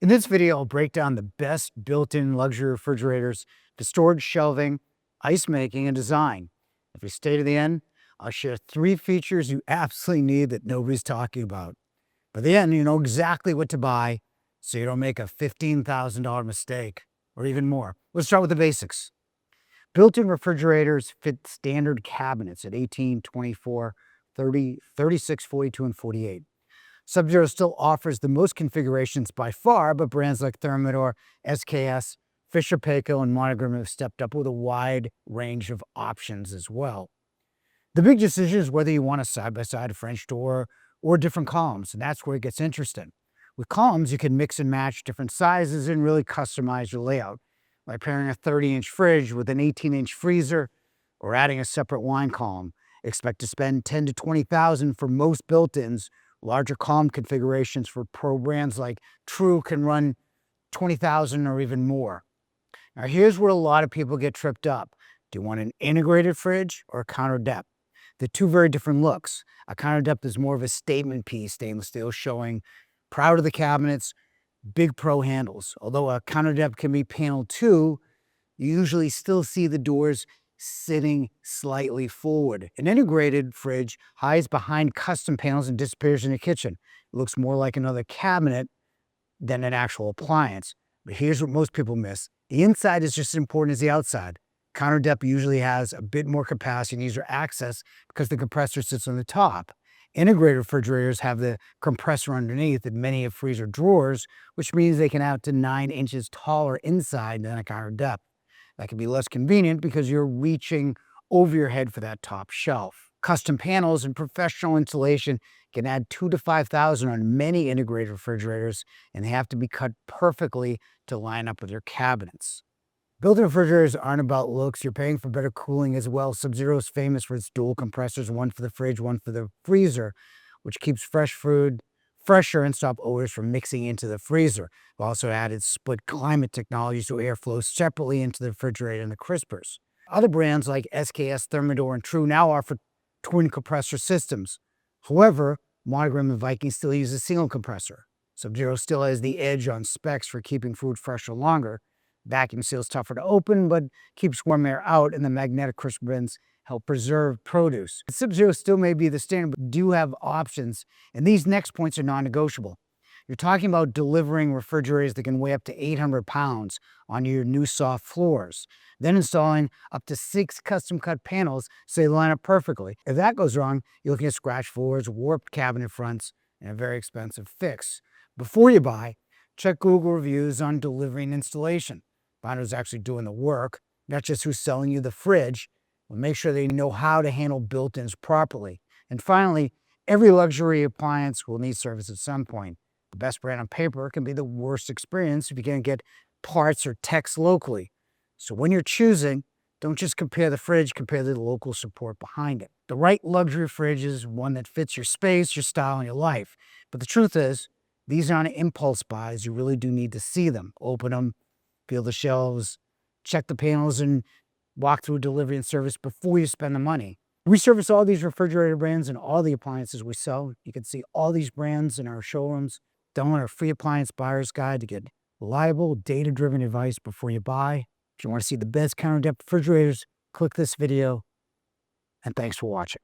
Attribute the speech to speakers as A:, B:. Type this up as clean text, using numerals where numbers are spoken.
A: In this video, I'll break down the best built-in luxury refrigerators for storage, shelving, ice making, and design. If you stay to the end, I'll share 3 features you absolutely need that nobody's talking about. By the end, you know exactly what to buy so you don't make a $15,000 mistake or even more. Let's start with the basics. Built-in refrigerators fit standard cabinets at 18, 24, 30, 36, 42, and 48. Sub-Zero still offers the most configurations by far, but brands like Thermador, SKS, Fisher Paykel, and Monogram have stepped up with a wide range of options as well. The big decision is whether you want a side-by-side French door or different columns, and that's where it gets interesting. With columns, you can mix and match different sizes and really customize your layout, like pairing a 30-inch fridge with an 18-inch freezer or adding a separate wine column. Expect to spend $10,000 to $20,000 for most built-ins. Larger column configurations for pro brands like True can run $20,000 or even more. Now, here's where a lot of people get tripped up. Do you want an integrated fridge or a counter depth? They're two very different looks. A counter depth is more of a statement piece, stainless steel, showing proud of the cabinets, big pro handles. Although a counter depth can be paneled too, you usually still see the doors sitting slightly forward. An integrated fridge hides behind custom panels and disappears in the kitchen. It looks more like another cabinet than an actual appliance. But here's what most people miss. The inside is just as important as the outside. Counter depth usually has a bit more capacity and easier access because the compressor sits on the top. Integrated refrigerators have the compressor underneath, and many have freezer drawers, which means they can out to 9 inches taller inside than a counter depth. That can be less convenient because you're reaching over your head for that top shelf. Custom panels and professional insulation can add $2,000 to $5,000 on many integrated refrigerators, and they have to be cut perfectly to line up with your cabinets. Built-in refrigerators aren't about looks. You're paying for better cooling as well. Sub-Zero is famous for its dual compressors, one for the fridge, one for the freezer, which keeps fresh food fresher and stop odors from mixing into the freezer. We've also added split climate technology so air flows separately into the refrigerator and the crispers. Other brands like SKS, Thermador, and True now offer twin compressor systems. However, Monogram and Viking still use a single compressor. Sub-Zero still has the edge on specs for keeping food fresher longer. Vacuum seals tougher to open, but keeps warm air out, and the magnetic crisper bins help preserve produce. Sub-Zero still may be the standard, but do have options, and these next points are non-negotiable. You're talking about delivering refrigerators that can weigh up to 800 pounds on your new soft floors, then installing up to 6 custom-cut panels so they line up perfectly. If that goes wrong, you're looking at scratched floors, warped cabinet fronts, and a very expensive fix. Before you buy, check Google reviews on delivery and installation. Find who's actually doing the work, not just who's selling you the fridge. We'll make sure they know how to handle built-ins properly. And finally, every luxury appliance will need service at some point. The best brand on paper can be the worst experience if you can't get parts or techs locally. So when you're choosing, don't just compare the fridge, compare the local support behind it. The right luxury fridge is one that fits your space, your style, and your life. But the truth is, these aren't impulse buys. You really do need to see them, open them, feel the shelves, check the panels, and walk through delivery and service before you spend the money. We service all these refrigerator brands and all the appliances we sell. You can see all these brands in our showrooms. Download our free appliance buyer's guide to get reliable, data-driven advice before you buy. If you want to see the best counter depth refrigerators, click this video, and thanks for watching.